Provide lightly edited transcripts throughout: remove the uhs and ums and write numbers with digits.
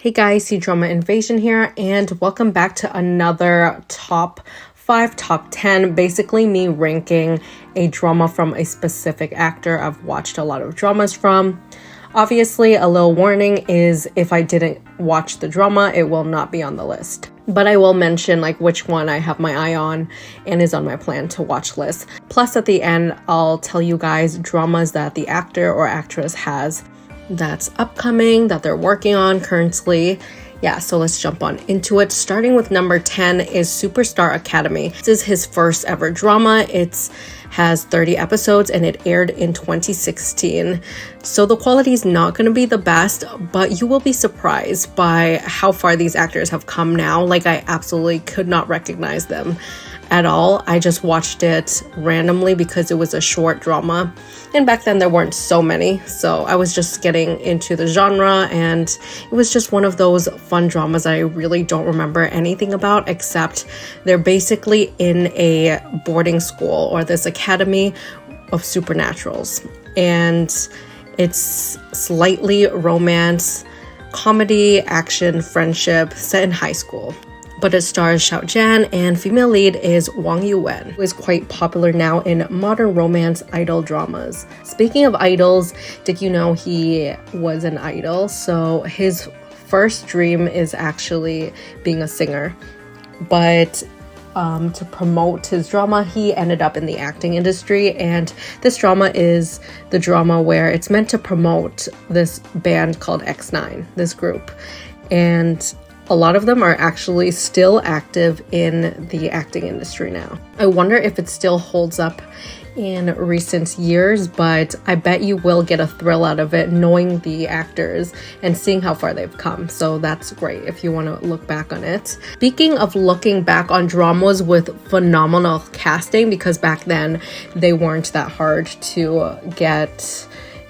Hey guys, Cdrama Invasion here, and welcome back to another top 5, top 10, basically me ranking a drama from a specific actor I've watched a lot of dramas from. Obviously, a little warning is if I didn't watch the drama, it will not be on the list. But I will mention which one I have my eye on and is on my plan to watch list. Plus at the end, I'll tell you guys dramas that the actor or actress has that's upcoming, that they're working on currently. Yeah, so let's jump on into it. Starting with number 10 is Superstar Academy. This is his first ever drama. It has 30 episodes and it aired in 2016. So the quality is not going to be the best, but you will be surprised by how far these actors have come now. I absolutely could not recognize them at all. I just watched it randomly because it was a short drama, and back then there weren't so many, so I was just getting into the genre, and it was just one of those fun dramas I really don't remember anything about, except they're basically in a boarding school or this academy of supernaturals, and it's slightly romance, comedy, action, friendship set in high school. But it stars Xiao Zhan, and female lead is Wang Yuwen, who is quite popular now in modern romance idol dramas. Speaking of idols, did you know he was an idol? So his first dream is actually being a singer. But to promote his drama, he ended up in the acting industry, and this drama is the drama where it's meant to promote this band called X9, this group. And a lot of them are actually still active in the acting industry now. I wonder if it still holds up in recent years, but I bet you will get a thrill out of it knowing the actors and seeing how far they've come. So that's great if you want to look back on it. Speaking of looking back on dramas with phenomenal casting, because back then they weren't that hard to get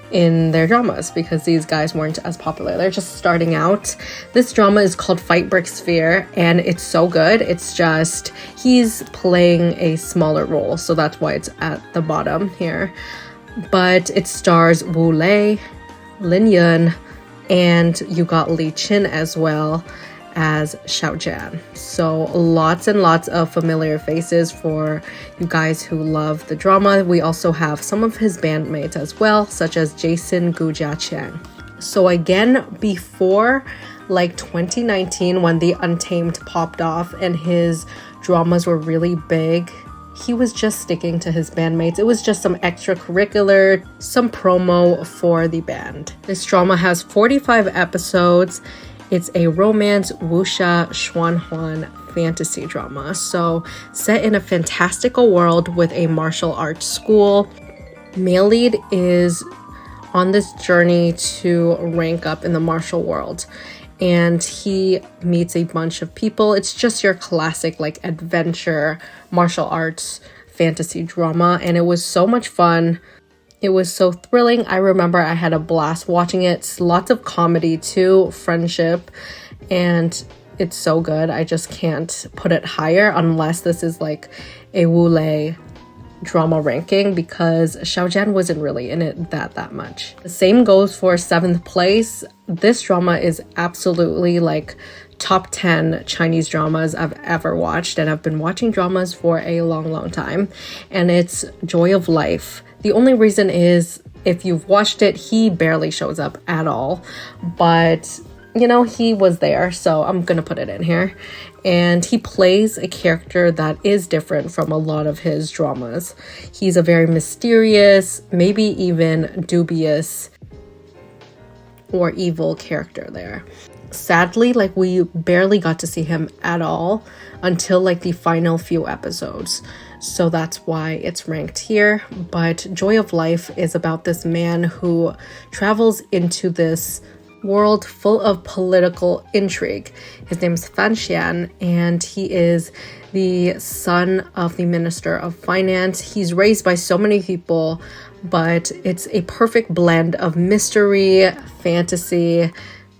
in their dramas because these guys weren't as popular. They're just starting out. This drama is called Fight Brick Sphere, and it's so good. It's just he's playing a smaller role, so that's why it's at the bottom here. But it stars Wu Lei, Lin Yun, and you got Li Qin as well as Xiao Zhan. So lots and lots of familiar faces for you guys who love the drama. We also have some of his bandmates as well, such as Jason Gujia Chang. So again, before 2019, when the Untamed popped off and his dramas were really big, he was just sticking to his bandmates. It was just some extracurricular, some promo for the band. This drama has 45 episodes. It's a romance, wuxia, xuanhuan fantasy drama. So set in a fantastical world with a martial arts school. Male lead is on this journey to rank up in the martial world, and he meets a bunch of people. It's just your classic adventure martial arts fantasy drama, and it was so much fun. It was so thrilling. I remember I had a blast watching it. It's lots of comedy too, friendship, and it's so good. I just can't put it higher unless this is a Wu Lei drama ranking, because Xiao Zhan wasn't really in it that much. The same goes for 7th place. This drama is absolutely top 10 Chinese dramas I've ever watched, and I've been watching dramas for a long time, and it's Joy of Life. The only reason is if you've watched it, he barely shows up at all, but he was there, so I'm gonna put it in here. And he plays a character that is different from a lot of his dramas. He's a very mysterious, maybe even dubious or evil character there. Sadly, we barely got to see him at all until the final few episodes. So that's why it's ranked here. But Joy of Life is about this man who travels into this world full of political intrigue. His name is Fan Xian, and he is the son of the Minister of Finance. He's raised by so many people, but it's a perfect blend of mystery, fantasy,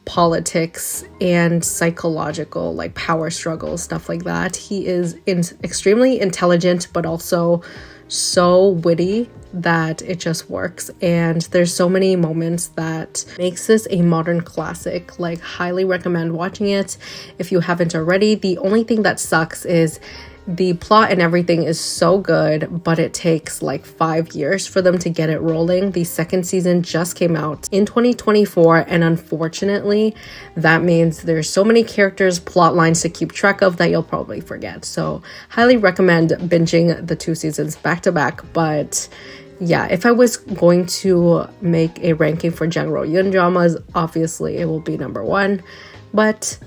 politics, and psychological power struggles, stuff like that. He is extremely intelligent, but also so witty that it just works, and there's so many moments that makes this a modern classic. Like, highly recommend watching it if you haven't already. The only thing that sucks is the plot and everything is so good, but it takes like 5 years for them to get it rolling. The second season just came out in 2024, and unfortunately that means there's so many characters, plot lines to keep track of that you'll probably forget. So highly recommend binging the 2 seasons back to back. But yeah, if I was going to make a ranking for general Yun dramas, obviously it will be number 1, but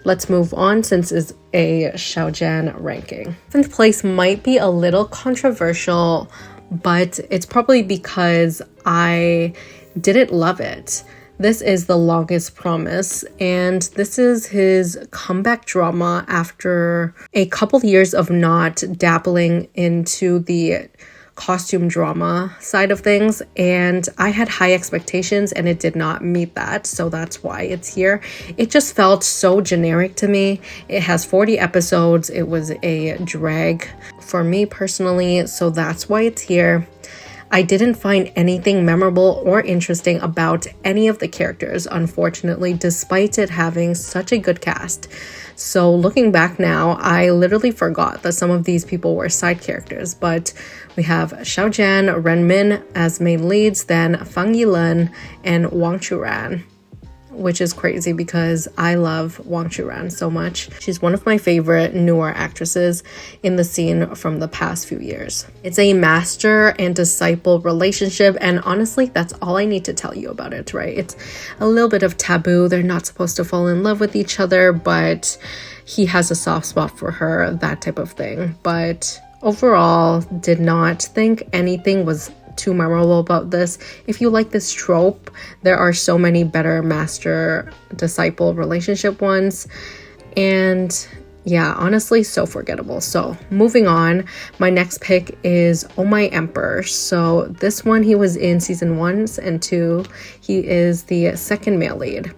let's move on since it's a Xiao Zhan ranking. 7th place might be a little controversial, but it's probably because I didn't love it. This is The Longest Promise, and this is his comeback drama after a couple years of not dabbling into the costume drama side of things, and I had high expectations and it did not meet that, so that's why it's here. It just felt so generic to me. It has 40 episodes. It was a drag for me personally, so that's why it's here. I didn't find anything memorable or interesting about any of the characters, unfortunately, despite it having such a good cast. So looking back now, I literally forgot that some of these people were side characters, but we have Xiao Zhan, Ren Min as main leads, then Fang Yilen and Wang Churan, which is crazy because I love Wang Churan so much. She's one of my favorite newer actresses in the scene from the past few years. It's a master and disciple relationship, and honestly, that's all I need to tell you about it, right? It's a little bit of taboo. They're not supposed to fall in love with each other, but he has a soft spot for her, that type of thing. But overall, did not think anything was too memorable about this. If you like this trope, there are so many better master disciple relationship ones, and yeah, honestly, so forgettable. So moving on, my next pick is Oh My Emperor. So this one, he was in season 1 and 2. He is the second male lead,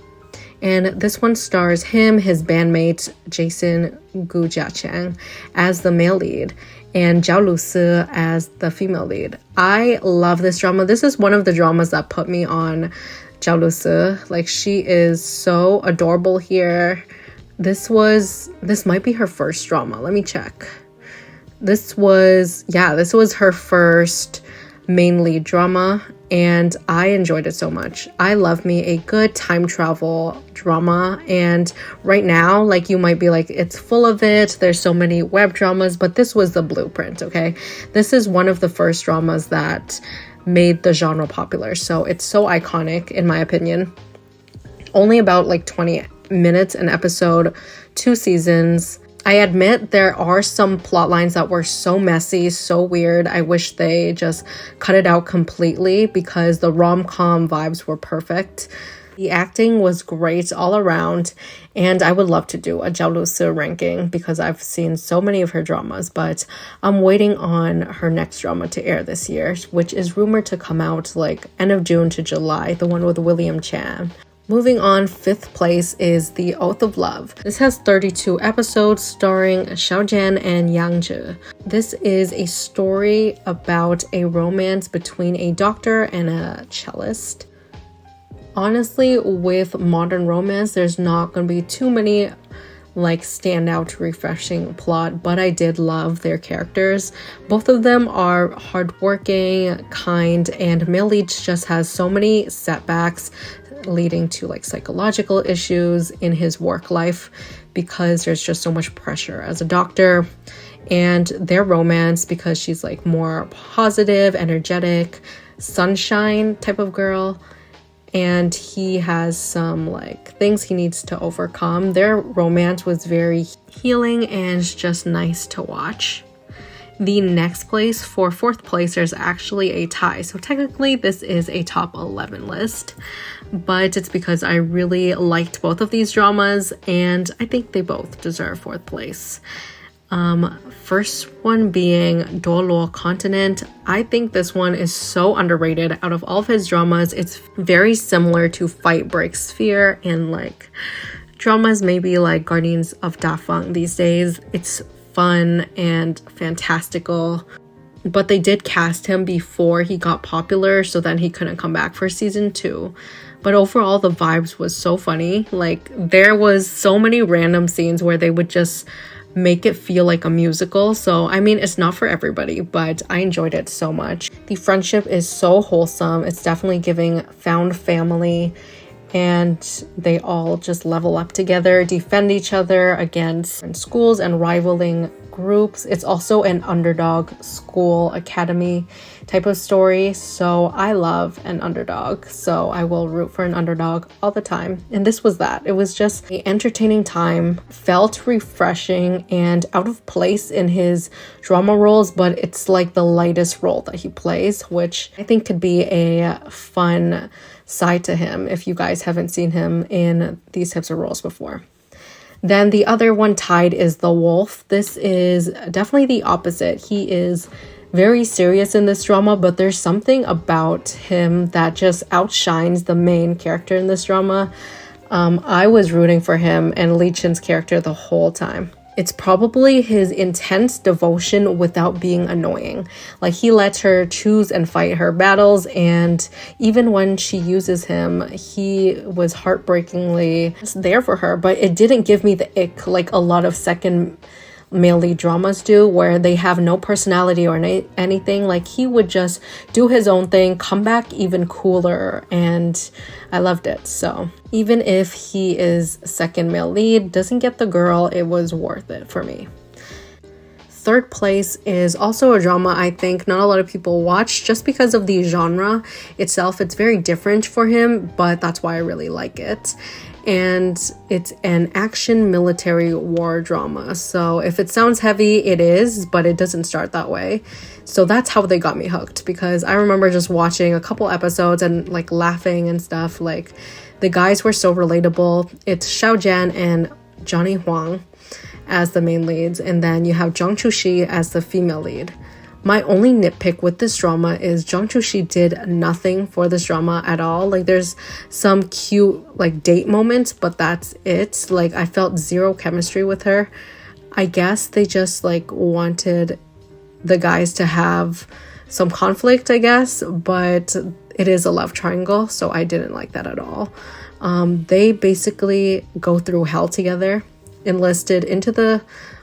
and this one stars him, his bandmate Jason Gu Jiachang as the male lead, and Zhao Lusi as the female lead. I love this drama. This is one of the dramas that put me on Zhao Lusi. Like, she is so adorable here. This might be her first drama. Let me check. This was her first main lead drama, and I enjoyed it so much. I love me a good time travel drama, and right now, like, you might be like, it's full of it, there's so many web dramas, but this was the blueprint, okay? This is one of the first dramas that made the genre popular, so it's so iconic in my opinion. Only about like 20 minutes an episode, 2 seasons. I admit there are some plot lines that were so messy, so weird. I wish they just cut it out completely because the rom-com vibes were perfect. The acting was great all around, and I would love to do a Zhao Lusi ranking because I've seen so many of her dramas, but I'm waiting on her next drama to air this year, which is rumored to come out like end of June to July, the one with William Chan. Moving on, 5th place is The Oath of Love. This has 32 episodes starring Xiao Zhan and Yang Zhi. This is a story about a romance between a doctor and a cellist. Honestly, with modern romance, there's not going to be too many like standout refreshing plot, but I did love their characters. Both of them are hardworking, kind, and male lead just has so many setbacks leading to like psychological issues in his work life because there's just so much pressure as a doctor. And their romance, because she's like more positive, energetic, sunshine type of girl, and he has some like things he needs to overcome. Their romance was very healing and just nice to watch. The next place, for 4th place, there's actually a tie. So technically this is a top 11 list, but it's because I really liked both of these dramas and I think they both deserve 4th place. First one being Douluo Continent. I think this one is so underrated. Out of all of his dramas, it's very similar to Fight Break Sphere and like dramas maybe like Guardians of Da Feng these days. It's fun and fantastical. but they did cast him before he got popular, so then he couldn't come back for season 2. But overall, the vibes was so funny. Like, there was so many random scenes where they would just make it feel like a musical. So, I mean, it's not for everybody, but I enjoyed it so much. The friendship is so wholesome. It's definitely giving found family, and they all just level up together, defend each other against schools and rivaling groups. It's also an underdog school academy type of story, so I love an underdog, so I will root for an underdog all the time. And this was that. It was just an entertaining time, felt refreshing and out of place in his drama roles, but it's like the lightest role that he plays, which I think could be a fun side to him if you guys haven't seen him in these types of roles before. Then the other one tied is The Wolf. This is definitely the opposite. He is very serious in this drama, but there's something about him that just outshines the main character in this drama. I was rooting for him and Li Chin's character the whole time. It's probably his intense devotion without being annoying. Like, he lets her choose and fight her battles, and even when she uses him, he was heartbreakingly there for her, but it didn't give me the ick like a lot of second male lead dramas do, where they have no personality or anything. Like, he would just do his own thing, come back even cooler, and I loved it. So even if he is second male lead, doesn't get the girl, it was worth it for me. Third place is also a drama I think not a lot of people watch just because of the genre itself. It's very different for him, but that's why I really like it. And it's an action military war drama. So if it sounds heavy, it is, but it doesn't start that way. So that's how they got me hooked, because I remember just watching a couple episodes and like laughing and stuff. Like, the guys were so relatable. It's Xiao Zhan and Johnny Huang as the main leads, and then you have Zhang Chuxi as the female lead. My only nitpick with this drama is Zhang Chuxi did nothing for this drama at all. Like, there's some cute like date moments, but that's it. Like, I felt zero chemistry with her. I guess they just like wanted the guys to have some conflict, I guess, but it is a love triangle, so I didn't like that at all. They basically go through hell together, enlisted into the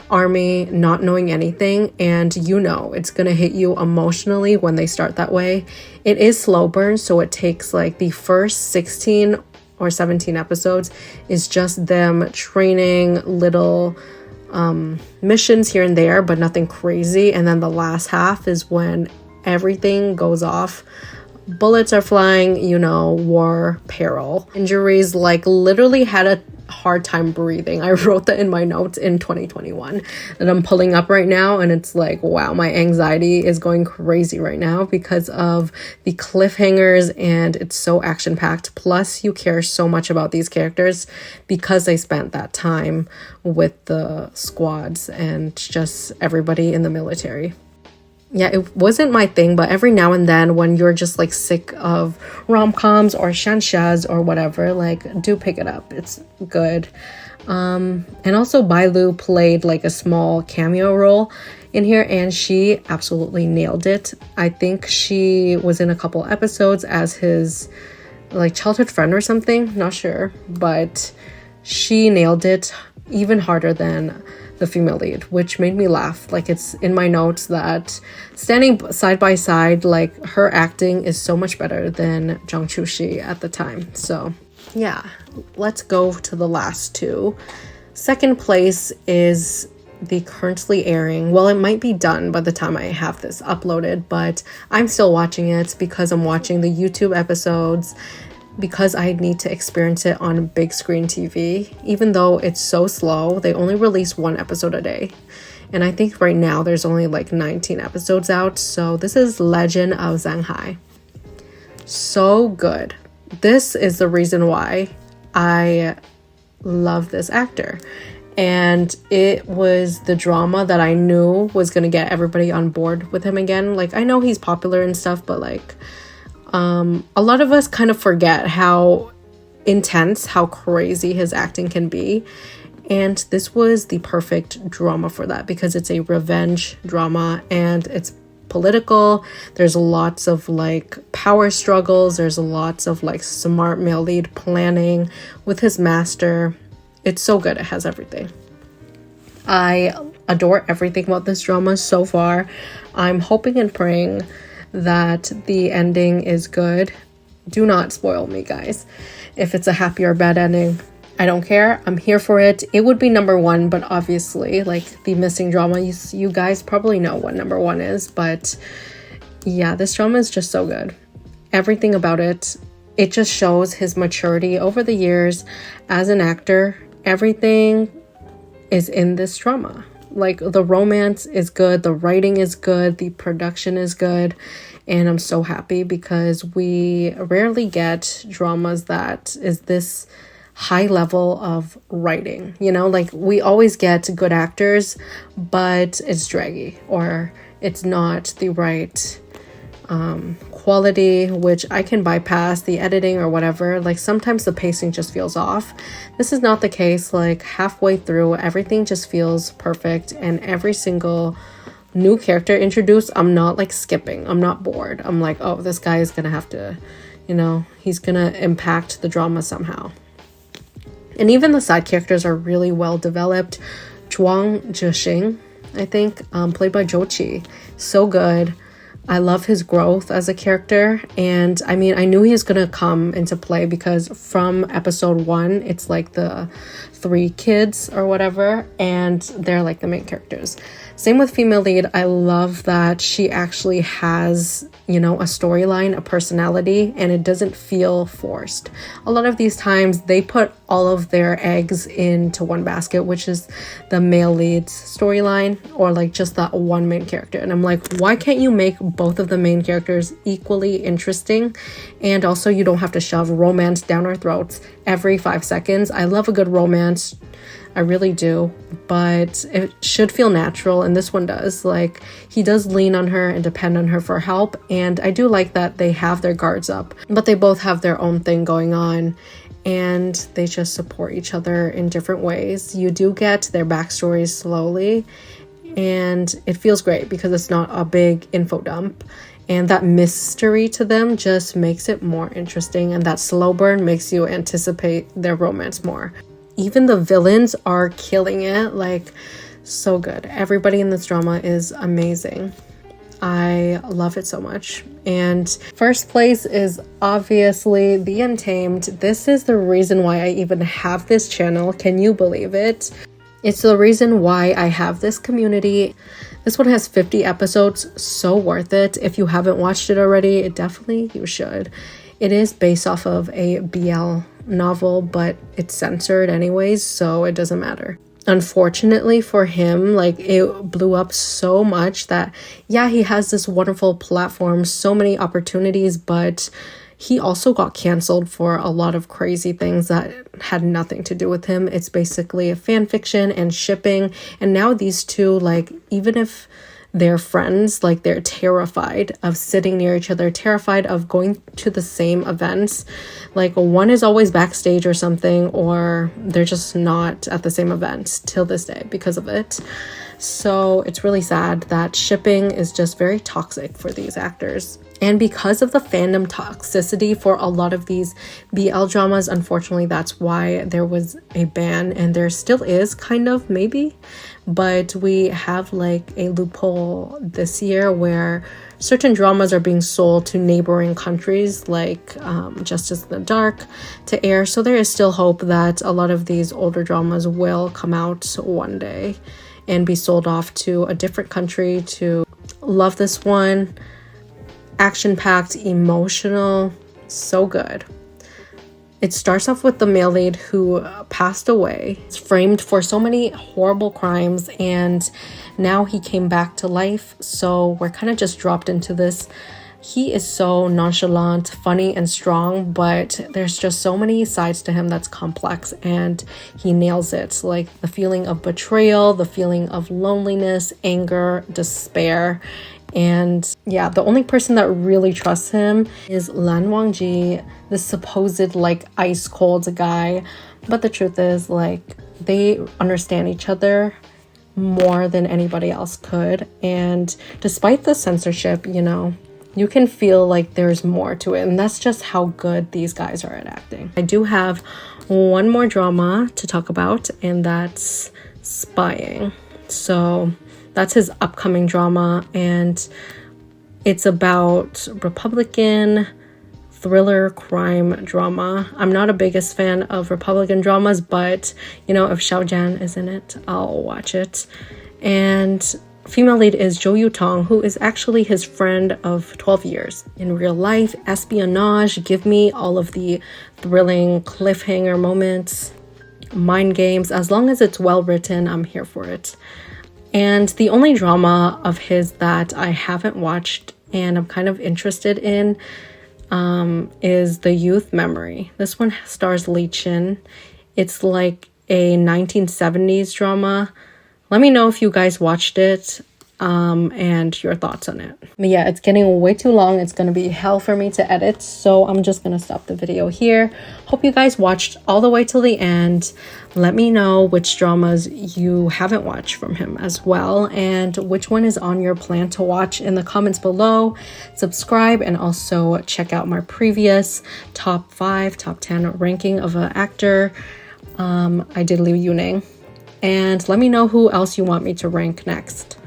army, not knowing anything, and you know it's gonna hit you emotionally when they start that way. It is slow burn, so it takes like the first 16 or 17 episodes is just them training little missions here and there, but nothing crazy, and then the last half is when everything goes off. Bullets are flying, you know, war, peril, injuries, like literally had a hard time breathing. I wrote that in my notes in 2021 that I'm pulling up right now, and it's like, wow, my anxiety is going crazy right now because of the cliffhangers, and it's so action-packed. Plus, you care so much about these characters because they spent that time with the squads and just everybody in the military. Yeah, it wasn't my thing, but every now and then when you're just like sick of rom-coms or shanxias or whatever, like, do pick it up. It's good. And also Bailu played like a small cameo role in here, and she absolutely nailed it. I think she was in a couple episodes as his like childhood friend or something, not sure, but she nailed it even harder than the female lead, which made me laugh. Like, it's in my notes that standing side by side, like, her acting is so much better than Zhang Chuxi at the time. So yeah, let's go to the last two. Second place is the currently airing, well, it might be done by the time I have this uploaded, but I'm still watching it because I'm watching the YouTube episodes, because I need to experience it on big screen TV. Even though it's so slow, they only release one episode a day. And I think right now there's only like 19 episodes out. So this is Legend of Zanghai. So good. This is the reason why I love this actor. And it was the drama that I knew was going to get everybody on board with him again. Like, I know he's popular and stuff, but like, a lot of us kind of forget how intense, how crazy his acting can be. And this was the perfect drama for that, because it's a revenge drama and it's political. There's lots of like power struggles. There's lots of like smart male lead planning with his master. It's so good. It has everything. I adore everything about this drama so far. I'm hoping and praying that the ending is good. Do not spoil me, guys. If it's a happy or bad ending, I don't care. I'm here for it. It would be number one, but obviously, like the missing drama, you guys probably know what number one is. But yeah, this drama is just so good. Everything about it, it just shows his maturity over the years as an actor. Everything is in this drama. Like the romance is good, the writing is good, the production is good, and I'm so happy because we rarely get dramas that is this high level of writing, you know, like we always get good actors, but it's draggy or it's not the right quality, which I can bypass the editing or whatever. Like sometimes the pacing just feels off. This is not the case. Like halfway through, everything just feels perfect, and every single new character introduced, I'm not like skipping. I'm not bored. I'm like, oh, this guy is gonna have to, you know, he's gonna impact the drama somehow. And even the side characters are really well developed. Zhuang Zhixing, I think, played by Zhou Qi, so good. I love his growth as a character, and I mean, I knew he was gonna come into play because from episode 1, it's like the 3 kids or whatever, and they're like the main characters. Same with female lead. I love that she actually has, you know, a storyline, a personality, and it doesn't feel forced. A lot of these times they put all of their eggs into one basket, which is the male lead's storyline or like just that one main character. And I'm like, why can't you make both of the main characters equally interesting? And also you don't have to shove romance down our throats every 5 seconds. I love a good romance. I really do, but it should feel natural, and this one does. Like, he does lean on her and depend on her for help, and I do like that they have their guards up, but they both have their own thing going on, and they just support each other in different ways. You do get their backstories slowly, and it feels great because it's not a big info dump. And that mystery to them just makes it more interesting, and that slow burn makes you anticipate their romance more. Even the villains are killing it, like so good. Everybody in this drama is amazing. I love it so much. And first place is obviously the Untamed. This is the reason why I even have this channel. Can you believe it? It's the reason why I have this community. This one has 50 episodes, so worth it. If you haven't watched it already, definitely you should. It is based off of a BL novel, but it's censored anyways, so it doesn't matter. Unfortunately for him, like it blew up so much that yeah, he has this wonderful platform, so many opportunities, but he also got canceled for a lot of crazy things that had nothing to do with him. It's basically a fan fiction and shipping, and now these two, like, even if they're friends, like they're terrified of sitting near each other, terrified of going to the same events. Like one is always backstage or something, or they're just not at the same events till this day because of it. So it's really sad that shipping is just very toxic for these actors. And because of the fandom toxicity for a lot of these BL dramas, unfortunately, that's why there was a ban, and there still is, kind of, maybe. But we have like a loophole this year where certain dramas are being sold to neighboring countries, like Justice in the Dark, to air. So there is still hope that a lot of these older dramas will come out one day and be sold off to a different country. To love this one. Action-packed, emotional, so good. It starts off with the male lead who passed away. He's framed for so many horrible crimes, and now he came back to life. So we're kind of just dropped into this. He is so nonchalant, funny, and strong, but there's just so many sides to him that's complex, and he nails it. Like the feeling of betrayal, the feeling of loneliness, anger, despair. And yeah, the only person that really trusts him is Lan Wangji, the supposed like ice cold guy. But the truth is, like, they understand each other more than anybody else could. And despite the censorship, you know, you can feel like there's more to it. And that's just how good these guys are at acting. I do have one more drama to talk about, and that's Spying. So that's his upcoming drama, and it's about Republican thriller crime drama. I'm not a biggest fan of Republican dramas, but you know, if Xiao Zhan is in it, I'll watch it. And female lead is Zhou Yutong, who is actually his friend of 12 years. In real life, espionage, give me all of the thrilling cliffhanger moments, mind games. As long as it's well written, I'm here for it. And the only drama of his that I haven't watched and I'm kind of interested in is The Youth Memory. This one stars Li Qin. It's like a 1970s drama. Let me know if you guys watched it and your thoughts on it. But yeah, it's getting way too long. It's going to be hell for me to edit, so I'm just going to stop the video here. Hope you guys watched all the way till the end. Let me know which dramas you haven't watched from him as well, and which one is on your plan to watch in the comments below. Subscribe, and also check out my previous top 5, top 10 ranking of an actor. I did Liu Yuning. And let me know who else you want me to rank next.